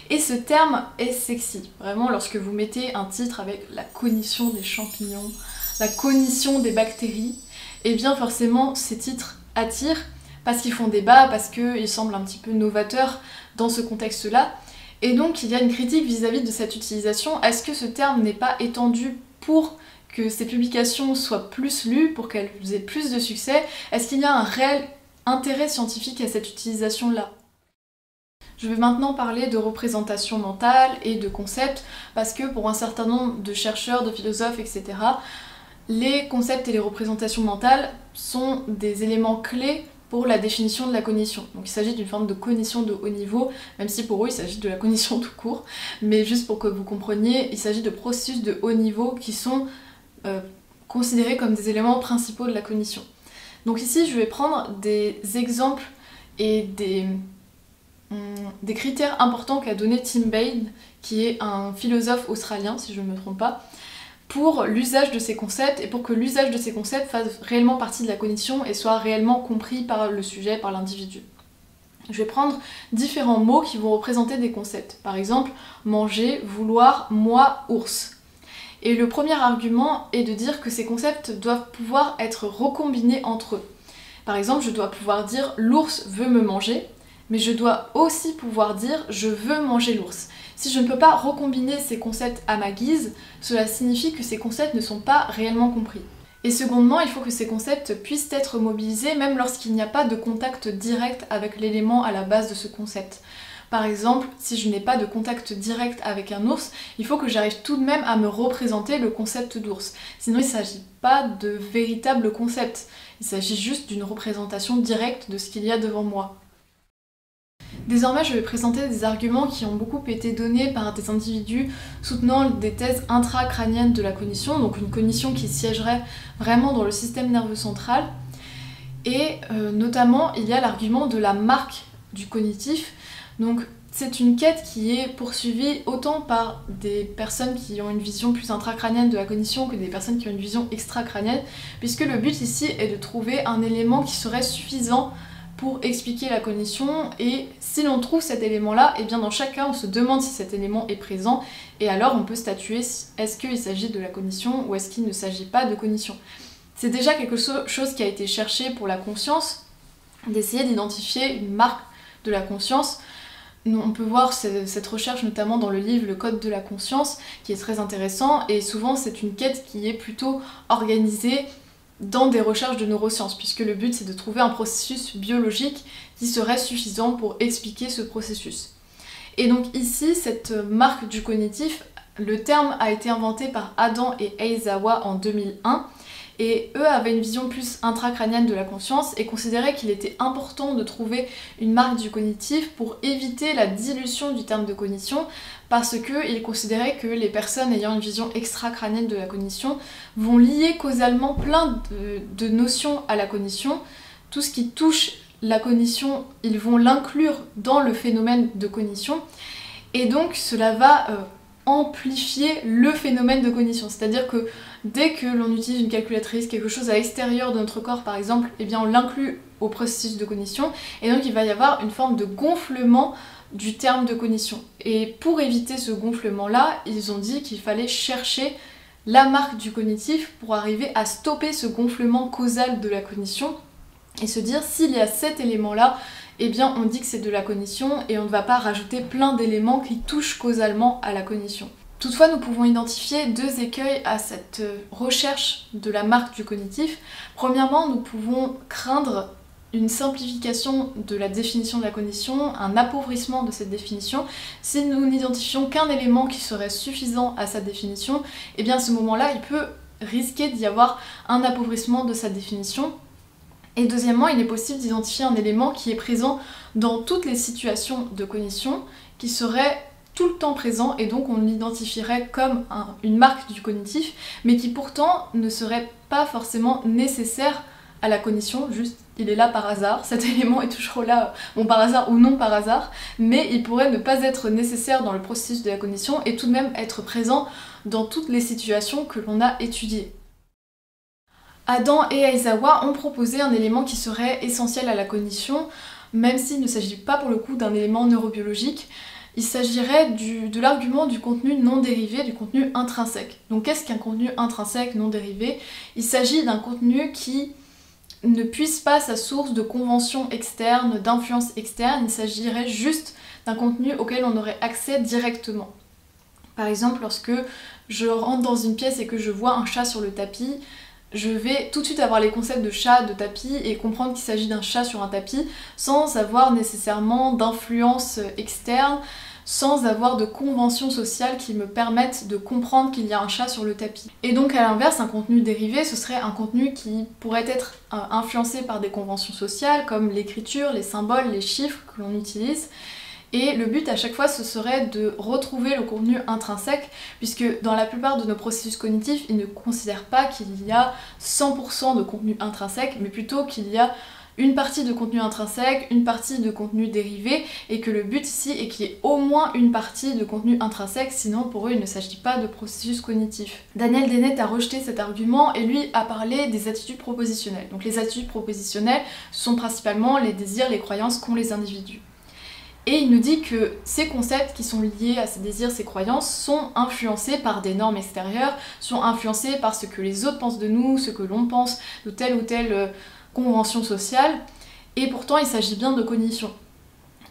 Speaker 1: Et ce terme est sexy. Vraiment, lorsque vous mettez un titre avec la cognition des champignons, la cognition des bactéries, et bien forcément ces titres attirent parce qu'ils font débat, parce qu'ils semblent un petit peu novateurs dans ce contexte-là. Et donc il y a une critique vis-à-vis de cette utilisation. Est-ce que ce terme n'est pas étendu pour que ces publications soient plus lues, pour qu'elles aient plus de succès? Est-ce qu'il y a un réel intérêt scientifique à cette utilisation-là? Je vais maintenant parler de représentation mentale et de concepts, parce que pour un certain nombre de chercheurs, de philosophes, etc., les concepts et les représentations mentales sont des éléments clés pour la définition de la cognition. Donc il s'agit d'une forme de cognition de haut niveau, même si pour eux il s'agit de la cognition tout court, mais juste pour que vous compreniez, il s'agit de processus de haut niveau qui sont considérés comme des éléments principaux de la cognition. Donc ici je vais prendre des exemples et des critères importants qu'a donné Tim Bain, qui est un philosophe australien si je ne me trompe pas, pour l'usage de ces concepts et pour que l'usage de ces concepts fasse réellement partie de la cognition et soit réellement compris par le sujet, par l'individu. Je vais prendre différents mots qui vont représenter des concepts. Par exemple, manger, vouloir, moi, ours. Et le premier argument est de dire que ces concepts doivent pouvoir être recombinés entre eux. Par exemple, je dois pouvoir dire l'ours veut me manger, mais je dois aussi pouvoir dire je veux manger l'ours. Si je ne peux pas recombiner ces concepts à ma guise, cela signifie que ces concepts ne sont pas réellement compris. Et secondement, il faut que ces concepts puissent être mobilisés même lorsqu'il n'y a pas de contact direct avec l'élément à la base de ce concept. Par exemple, si je n'ai pas de contact direct avec un ours, il faut que j'arrive tout de même à me représenter le concept d'ours. Sinon, il ne s'agit pas de véritable concept, il s'agit juste d'une représentation directe de ce qu'il y a devant moi. Désormais, je vais présenter des arguments qui ont beaucoup été donnés par des individus soutenant des thèses intracrâniennes de la cognition, donc une cognition qui siégerait vraiment dans le système nerveux central. Et notamment, il y a l'argument de la marque du cognitif. Donc, c'est une quête qui est poursuivie autant par des personnes qui ont une vision plus intracrânienne de la cognition que des personnes qui ont une vision extracrânienne, puisque le but ici est de trouver un élément qui serait suffisant pour expliquer la cognition, et si l'on trouve cet élément-là, et bien dans chaque cas on se demande si cet élément est présent, et alors on peut statuer est-ce qu'il s'agit de la cognition ou est-ce qu'il ne s'agit pas de cognition. C'est déjà quelque chose qui a été cherché pour la conscience, d'essayer d'identifier une marque de la conscience. On peut voir cette recherche notamment dans le livre Le Code de la conscience, qui est très intéressant, et souvent c'est une quête qui est plutôt organisée dans des recherches de neurosciences, puisque le but c'est de trouver un processus biologique qui serait suffisant pour expliquer ce processus. Et donc ici, cette marque du cognitif, le terme a été inventé par Adam et Eizawa en 2001, et eux avaient une vision plus intracrânienne de la conscience et considéraient qu'il était important de trouver une marque du cognitif pour éviter la dilution du terme de cognition, parce qu'ils considéraient que les personnes ayant une vision extracrânienne de la cognition vont lier causalement plein de notions à la cognition. Tout ce qui touche la cognition, ils vont l'inclure dans le phénomène de cognition, et donc cela va amplifier le phénomène de cognition. C'est-à-dire que dès que l'on utilise une calculatrice, quelque chose à l'extérieur de notre corps par exemple, eh bien on l'inclut au processus de cognition, et donc il va y avoir une forme de gonflement du terme de cognition. Et pour éviter ce gonflement-là, ils ont dit qu'il fallait chercher la marque du cognitif pour arriver à stopper ce gonflement causal de la cognition et se dire s'il y a cet élément-là, eh bien on dit que c'est de la cognition et on ne va pas rajouter plein d'éléments qui touchent causalement à la cognition. Toutefois, nous pouvons identifier deux écueils à cette recherche de la marque du cognitif. Premièrement, nous pouvons craindre une simplification de la définition de la cognition, un appauvrissement de cette définition. Si nous n'identifions qu'un élément qui serait suffisant à sa définition, eh bien à ce moment-là, il peut risquer d'y avoir un appauvrissement de sa définition. Et deuxièmement, il est possible d'identifier un élément qui est présent dans toutes les situations de cognition, qui serait tout le temps présent, et donc on l'identifierait comme une marque du cognitif, mais qui pourtant ne serait pas forcément nécessaire à la cognition, juste il est là par hasard, cet élément est toujours là, bon par hasard ou non par hasard, mais il pourrait ne pas être nécessaire dans le processus de la cognition et tout de même être présent dans toutes les situations que l'on a étudiées. Adam et Aizawa ont proposé un élément qui serait essentiel à la cognition, même s'il ne s'agit pas pour le coup d'un élément neurobiologique. Il s'agirait de l'argument du contenu non dérivé, du contenu intrinsèque. Donc qu'est-ce qu'un contenu intrinsèque non dérivé? Il s'agit d'un contenu qui ne puise pas sa source de convention externe, d'influence externe, il s'agirait juste d'un contenu auquel on aurait accès directement. Par exemple, lorsque je rentre dans une pièce et que je vois un chat sur le tapis, je vais tout de suite avoir les concepts de chat, de tapis et comprendre qu'il s'agit d'un chat sur un tapis sans avoir nécessairement d'influence externe, sans avoir de conventions sociales qui me permettent de comprendre qu'il y a un chat sur le tapis. Et donc à l'inverse, un contenu dérivé, ce serait un contenu qui pourrait être influencé par des conventions sociales comme l'écriture, les symboles, les chiffres que l'on utilise. Et le but à chaque fois ce serait de retrouver le contenu intrinsèque, puisque dans la plupart de nos processus cognitifs, ils ne considèrent pas qu'il y a 100% de contenu intrinsèque, mais plutôt qu'il y a une partie de contenu intrinsèque, une partie de contenu dérivé, et que le but ici est qu'il y ait au moins une partie de contenu intrinsèque, sinon pour eux il ne s'agit pas de processus cognitif. Daniel Dennett a rejeté cet argument et lui a parlé des attitudes propositionnelles. Donc les attitudes propositionnelles sont principalement les désirs, les croyances qu'ont les individus. Et il nous dit que ces concepts qui sont liés à ces désirs, ces croyances, sont influencés par des normes extérieures, sont influencés par ce que les autres pensent de nous, ce que l'on pense de telle ou telle convention sociale, et pourtant il s'agit bien de cognition.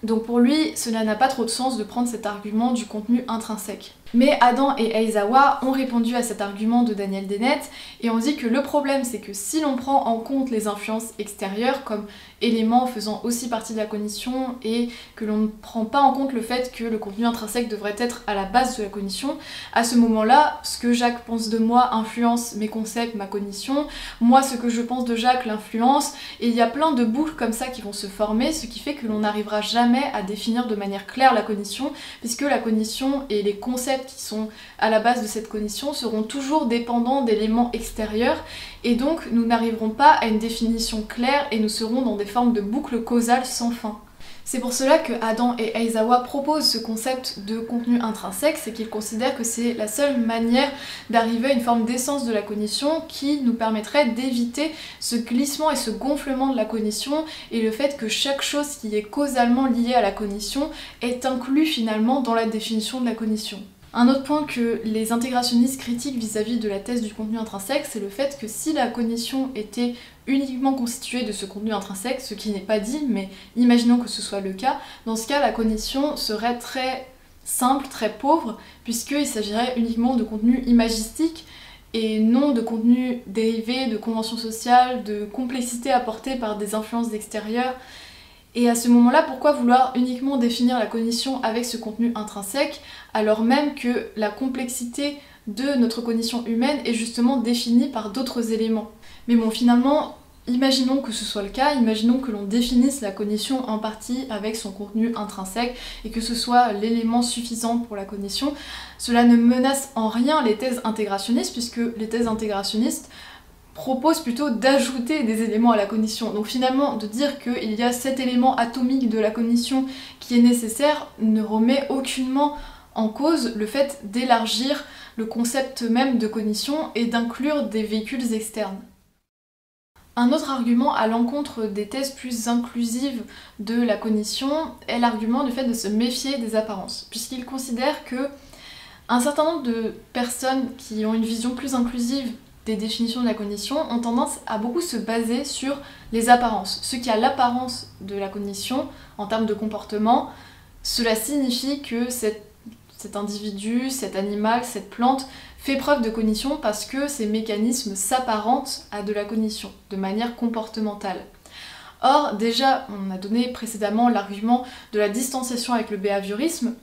Speaker 1: Donc pour lui, cela n'a pas trop de sens de prendre cet argument du contenu intrinsèque. Mais Adam et Aizawa ont répondu à cet argument de Daniel Dennett et on dit que le problème c'est que si l'on prend en compte les influences extérieures comme éléments faisant aussi partie de la cognition et que l'on ne prend pas en compte le fait que le contenu intrinsèque devrait être à la base de la cognition, à ce moment-là, ce que Jacques pense de moi influence mes concepts, ma cognition, moi ce que je pense de Jacques l'influence, et il y a plein de boucles comme ça qui vont se former, ce qui fait que l'on n'arrivera jamais à définir de manière claire la cognition, puisque la cognition et les concepts qui sont à la base de cette cognition seront toujours dépendants d'éléments extérieurs et donc nous n'arriverons pas à une définition claire et nous serons dans des formes de boucles causales sans fin. C'est pour cela que Adam et Aizawa proposent ce concept de contenu intrinsèque, c'est qu'ils considèrent que c'est la seule manière d'arriver à une forme d'essence de la cognition qui nous permettrait d'éviter ce glissement et ce gonflement de la cognition et le fait que chaque chose qui est causalement liée à la cognition est inclus finalement dans la définition de la cognition. Un autre point que les intégrationnistes critiquent vis-à-vis de la thèse du contenu intrinsèque, c'est le fait que si la cognition était uniquement constituée de ce contenu intrinsèque, ce qui n'est pas dit, mais imaginons que ce soit le cas, dans ce cas la cognition serait très simple, très pauvre, puisqu'il s'agirait uniquement de contenu imagistique et non de contenu dérivé, de conventions sociales, de complexité apportée par des influences extérieures. Et à ce moment-là, pourquoi vouloir uniquement définir la cognition avec ce contenu intrinsèque, alors même que la complexité de notre cognition humaine est justement définie par d'autres éléments? Mais bon, finalement, imaginons que ce soit le cas, imaginons que l'on définisse la cognition en partie avec son contenu intrinsèque et que ce soit l'élément suffisant pour la cognition. Cela ne menace en rien les thèses intégrationnistes, puisque les thèses intégrationnistes propose plutôt d'ajouter des éléments à la cognition. Donc finalement, de dire qu'il y a cet élément atomique de la cognition qui est nécessaire ne remet aucunement en cause le fait d'élargir le concept même de cognition et d'inclure des véhicules externes. Un autre argument à l'encontre des thèses plus inclusives de la cognition est l'argument du fait de se méfier des apparences, puisqu'il considère que un certain nombre de personnes qui ont une vision plus inclusive des définitions de la cognition ont tendance à beaucoup se baser sur les apparences. Ce qui a l'apparence de la cognition en termes de comportement, cela signifie que cet individu, cet animal, cette plante fait preuve de cognition parce que ces mécanismes s'apparentent à de la cognition, de manière comportementale. Or, déjà, on a donné précédemment l'argument de la distanciation avec le behaviorisme,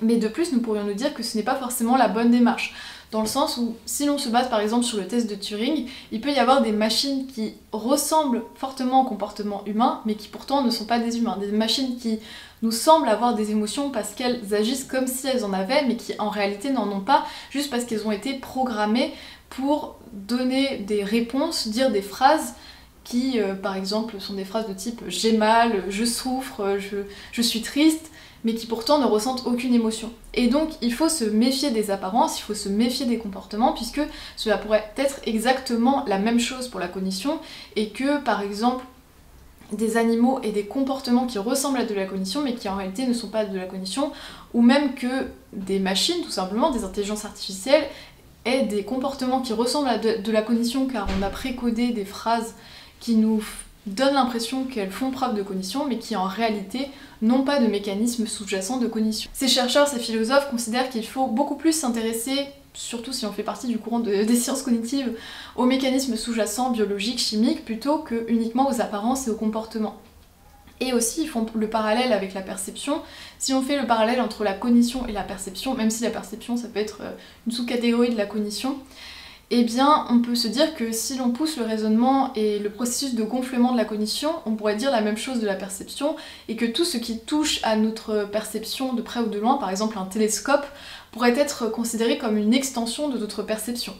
Speaker 1: mais de plus, nous pourrions nous dire que ce n'est pas forcément la bonne démarche. Dans le sens où, si l'on se base par exemple sur le test de Turing, il peut y avoir des machines qui ressemblent fortement au comportement humain, mais qui pourtant ne sont pas des humains. Des machines qui nous semblent avoir des émotions parce qu'elles agissent comme si elles en avaient, mais qui en réalité n'en ont pas, juste parce qu'elles ont été programmées pour donner des réponses, dire des phrases qui, par exemple, sont des phrases de type « j'ai mal »,« je souffre »,« je suis triste », mais qui pourtant ne ressentent aucune émotion. Et donc il faut se méfier des apparences, il faut se méfier des comportements, puisque cela pourrait être exactement la même chose pour la cognition, et que par exemple des animaux et des comportements qui ressemblent à de la cognition mais qui en réalité ne sont pas de la cognition, ou même que des machines, tout simplement, des intelligences artificielles, aient des comportements qui ressemblent à de la cognition car on a précodé des phrases qui nous donnent l'impression qu'elles font preuve de cognition mais qui en réalité n'ont pas de mécanisme sous-jacent de cognition. Ces chercheurs, ces philosophes considèrent qu'il faut beaucoup plus s'intéresser, surtout si on fait partie du courant des sciences cognitives, aux mécanismes sous-jacents, biologiques, chimiques, plutôt que uniquement aux apparences et aux comportements. Et aussi, ils font le parallèle avec la perception. Si on fait le parallèle entre la cognition et la perception, même si la perception, ça peut être une sous-catégorie de la cognition, eh bien, on peut se dire que si l'on pousse le raisonnement et le processus de gonflement de la cognition, on pourrait dire la même chose de la perception, et que tout ce qui touche à notre perception de près ou de loin, par exemple un télescope, pourrait être considéré comme une extension de notre perception.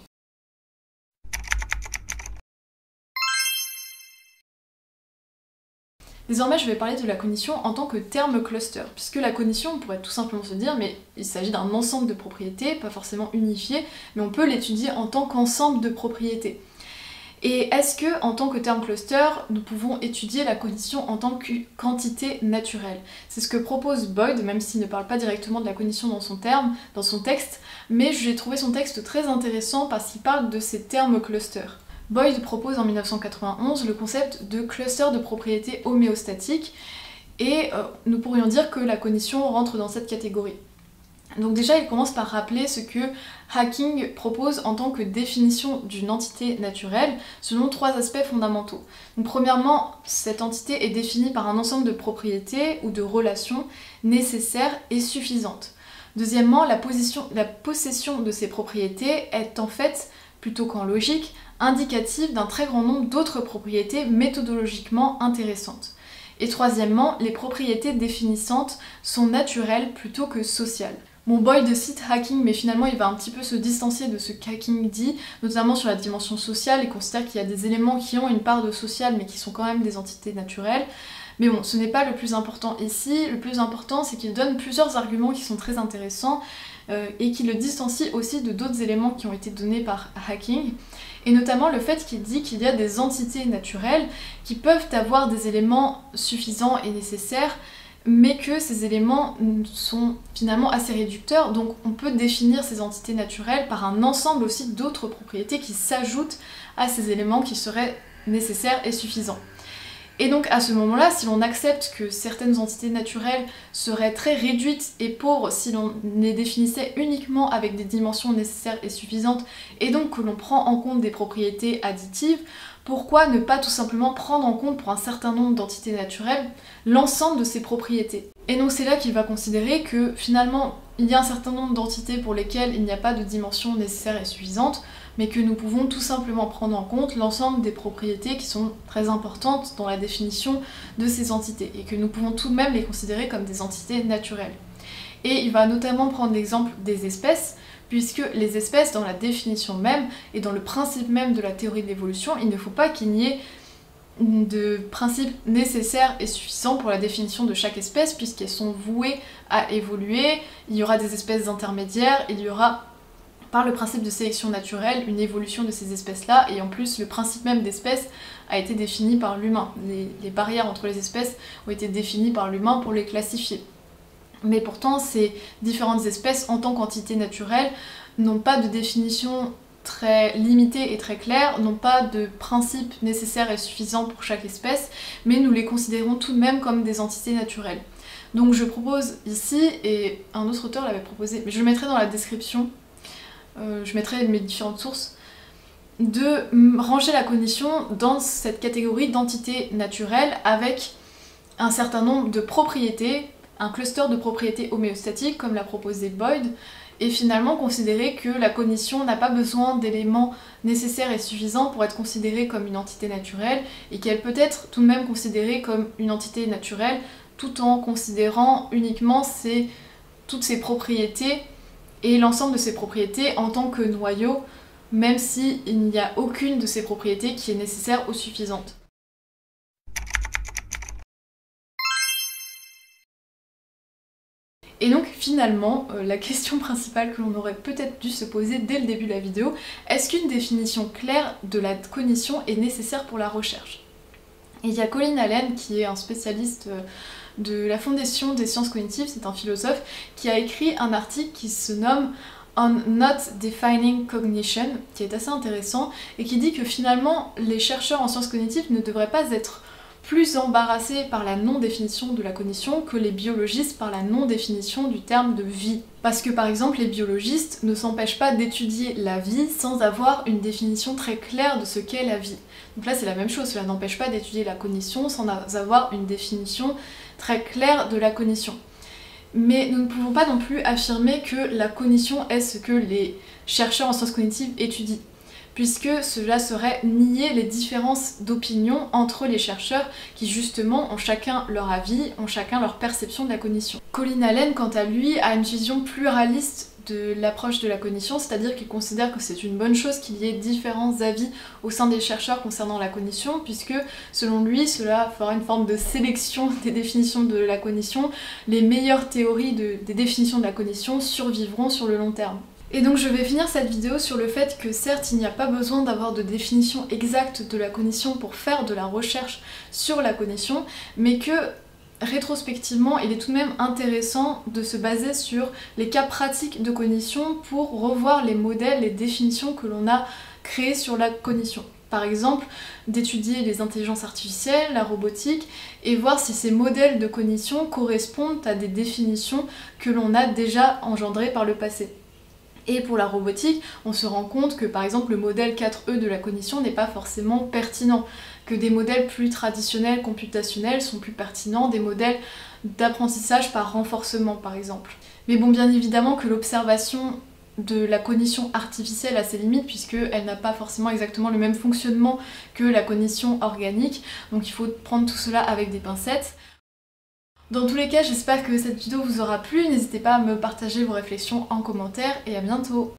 Speaker 1: Désormais, je vais parler de la cognition en tant que terme cluster, puisque la cognition, on pourrait tout simplement se dire, mais il s'agit d'un ensemble de propriétés, pas forcément unifiées, mais on peut l'étudier en tant qu'ensemble de propriétés. Et est-ce que, en tant que terme cluster, nous pouvons étudier la cognition en tant qu'entité naturelle? C'est ce que propose Boyd, même s'il ne parle pas directement de la cognition dans son texte, mais j'ai trouvé son texte très intéressant parce qu'il parle de ces termes clusters. Boyd propose en 1991 le concept de cluster de propriétés homéostatiques, et nous pourrions dire que la cognition rentre dans cette catégorie. Donc déjà, il commence par rappeler ce que Hacking propose en tant que définition d'une entité naturelle selon 3 aspects fondamentaux. Donc premièrement, cette entité est définie par un ensemble de propriétés ou de relations nécessaires et suffisantes. Deuxièmement, la possession de ces propriétés est en fait, plutôt qu'en logique, indicative d'un très grand nombre d'autres propriétés méthodologiquement intéressantes. Et troisièmement, les propriétés définissantes sont naturelles plutôt que sociales. Bon, Boyd cite Hacking, mais finalement il va un petit peu se distancier de ce qu'Hacking dit, notamment sur la dimension sociale. Il considère qu'il y a des éléments qui ont une part de social, mais qui sont quand même des entités naturelles. Mais bon, ce n'est pas le plus important ici. Le plus important, c'est qu'il donne plusieurs arguments qui sont très intéressants et qui le distancie aussi de d'autres éléments qui ont été donnés par Hacking. Et notamment le fait qu'il dit qu'il y a des entités naturelles qui peuvent avoir des éléments suffisants et nécessaires, mais que ces éléments sont finalement assez réducteurs, donc on peut définir ces entités naturelles par un ensemble aussi d'autres propriétés qui s'ajoutent à ces éléments qui seraient nécessaires et suffisants. Et donc à ce moment-là, si l'on accepte que certaines entités naturelles seraient très réduites et pauvres si l'on les définissait uniquement avec des dimensions nécessaires et suffisantes, et donc que l'on prend en compte des propriétés additives, pourquoi ne pas tout simplement prendre en compte pour un certain nombre d'entités naturelles l'ensemble de ces propriétés? Et donc c'est là qu'il va considérer que finalement il y a un certain nombre d'entités pour lesquelles il n'y a pas de dimension nécessaire et suffisante, mais que nous pouvons tout simplement prendre en compte l'ensemble des propriétés qui sont très importantes dans la définition de ces entités, et que nous pouvons tout de même les considérer comme des entités naturelles. Et il va notamment prendre l'exemple des espèces, puisque les espèces, dans la définition même, et dans le principe même de la théorie de l'évolution, il ne faut pas qu'il y ait de principes nécessaires et suffisants pour la définition de chaque espèce, puisqu'elles sont vouées à évoluer. Il y aura des espèces intermédiaires, il y aura, par le principe de sélection naturelle, une évolution de ces espèces-là, et en plus le principe même d'espèce a été défini par l'humain. Les barrières entre les espèces ont été définies par l'humain pour les classifier. Mais pourtant, ces différentes espèces, en tant qu'entités naturelles, n'ont pas de définition très limitée et très claire, n'ont pas de principe nécessaire et suffisant pour chaque espèce, mais nous les considérons tout de même comme des entités naturelles. Donc je propose ici, et un autre auteur l'avait proposé, mais je le mettrai dans la description, je mettrai mes différentes sources, de ranger la cognition dans cette catégorie d'entités naturelles avec un certain nombre de propriétés, un cluster de propriétés homéostatiques comme l'a proposé Boyd, et finalement considérer que la cognition n'a pas besoin d'éléments nécessaires et suffisants pour être considérée comme une entité naturelle, et qu'elle peut être tout de même considérée comme une entité naturelle tout en considérant uniquement toutes ses propriétés et l'ensemble de ces propriétés en tant que noyau, même s'il n'y a aucune de ces propriétés qui est nécessaire ou suffisante. Et donc finalement, la question principale que l'on aurait peut-être dû se poser dès le début de la vidéo, est-ce qu'une définition claire de la cognition est nécessaire pour la recherche? Et il y a Colin Allen, qui est un spécialiste de la Fondation des sciences cognitives, c'est un philosophe, qui a écrit un article qui se nomme On Not Defining Cognition, qui est assez intéressant, et qui dit que finalement, les chercheurs en sciences cognitives ne devraient pas être plus embarrassés par la non-définition de la cognition que les biologistes par la non-définition du terme de vie. Parce que par exemple, les biologistes ne s'empêchent pas d'étudier la vie sans avoir une définition très claire de ce qu'est la vie. Donc là c'est la même chose, cela n'empêche pas d'étudier la cognition sans avoir une définition très claire de la cognition. Mais nous ne pouvons pas non plus affirmer que la cognition est ce que les chercheurs en sciences cognitives étudient, puisque cela serait nier les différences d'opinion entre les chercheurs qui justement ont chacun leur avis, ont chacun leur perception de la cognition. Colin Allen, quant à lui, a une vision pluraliste de l'approche de la cognition, c'est-à-dire qu'il considère que c'est une bonne chose qu'il y ait différents avis au sein des chercheurs concernant la cognition, puisque selon lui cela fera une forme de sélection des définitions de la cognition. Les meilleures théories des définitions de la cognition survivront sur le long terme. Et donc je vais finir cette vidéo sur le fait que certes il n'y a pas besoin d'avoir de définition exacte de la cognition pour faire de la recherche sur la cognition, mais que rétrospectivement il est tout de même intéressant de se baser sur les cas pratiques de cognition pour revoir les modèles, les définitions que l'on a créées sur la cognition. Par exemple, d'étudier les intelligences artificielles, la robotique, et voir si ces modèles de cognition correspondent à des définitions que l'on a déjà engendrées par le passé. Et pour la robotique, on se rend compte que par exemple le modèle 4E de la cognition n'est pas forcément pertinent, que des modèles plus traditionnels, computationnels sont plus pertinents, des modèles d'apprentissage par renforcement par exemple. Mais bon, bien évidemment que l'observation de la cognition artificielle a ses limites puisqu'elle n'a pas forcément exactement le même fonctionnement que la cognition organique, donc il faut prendre tout cela avec des pincettes. Dans tous les cas, j'espère que cette vidéo vous aura plu, n'hésitez pas à me partager vos réflexions en commentaire et à bientôt.